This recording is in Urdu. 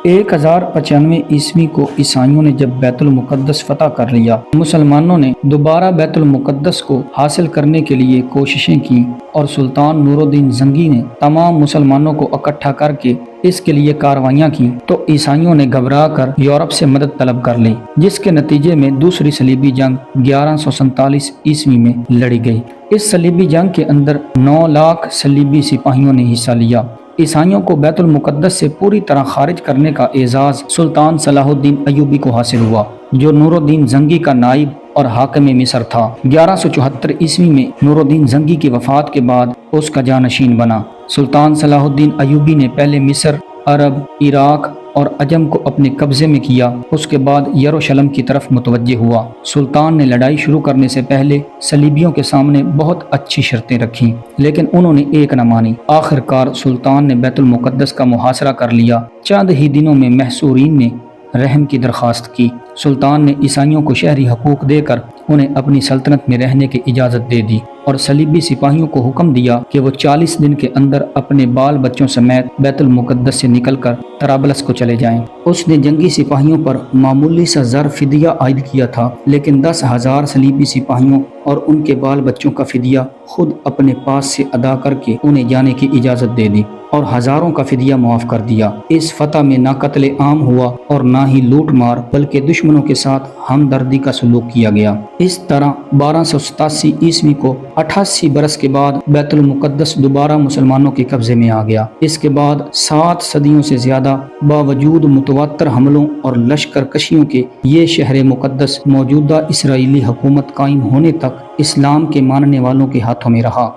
1095 عیسوی کو عیسائیوں نے جب بیت المقدس فتح کر لیا، مسلمانوں نے دوبارہ بیت المقدس کو حاصل کرنے کے لیے کوششیں کی اور سلطان نور الدین زنگی نے تمام مسلمانوں کو اکٹھا کر کے اس کے لیے کاروائیاں کی تو عیسائیوں نے گھبرا کر یورپ سے مدد طلب کر لی، جس کے نتیجے میں دوسری صلیبی جنگ 1147 عیسوی میں لڑی گئی۔ اس صلیبی جنگ کے اندر 9 لاکھ صلیبی سپاہیوں نے حصہ لیا۔ عیسائیوں کو بیت المقدس سے پوری طرح خارج کرنے کا اعزاز سلطان صلاح الدین ایوبی کو حاصل ہوا، جو نور الدین زنگی کا نائب اور حاکم مصر تھا۔ 1174 عیسوی میں نور الدین زنگی کی وفات کے بعد اس کا جانشین بنا۔ سلطان صلاح الدین ایوبی نے پہلے مصر، عرب، عراق اور عجم کو اپنے قبضے میں کیا، اس کے بعد یروشلم کی طرف متوجہ ہوا۔ سلطان نے لڑائی شروع کرنے سے پہلے صلیبیوں کے سامنے بہت اچھی شرطیں رکھیں، لیکن انہوں نے ایک نہ مانی۔ آخر کار سلطان نے بیت المقدس کا محاصرہ کر لیا۔ چند ہی دنوں میں محصورین نے رحم کی درخواست کی۔ سلطان نے عیسائیوں کو شہری حقوق دے کر انہیں اپنی سلطنت میں رہنے کی اجازت دے دی اور صلیبی سپاہیوں کو حکم دیا کہ وہ 40 دن کے اندر اپنے بال بچوں سمیت بیت المقدس سے نکل کر طرابلس کو چلے جائیں۔ اس نے جنگی سپاہیوں پر معمولی سا زر فدیہ عائد کیا تھا، لیکن 10,000 صلیبی سپاہیوں اور ان کے بال بچوں کا فدیہ خود اپنے پاس سے ادا کر کے انہیں جانے کی اجازت دے دی اور ہزاروں کا فدیہ معاف کر دیا۔ اس فتح میں نہ قتل عام ہوا اور نہ ہی لوٹ مار، بلکہ دشمنوں کے ساتھ ہمدردی کا سلوک کیا گیا۔ اس طرح 1287 عیسوی کو 88 برس کے بعد بیت المقدس دوبارہ مسلمانوں کے قبضے میں آ گیا۔ اس کے بعد 7 صدیوں سے زیادہ باوجود متواتر حملوں اور لشکر کشیوں کے یہ شہر مقدس موجودہ اسرائیلی حکومت قائم ہونے تک اسلام کے ماننے والوں کے ہاتھوں میں رہا۔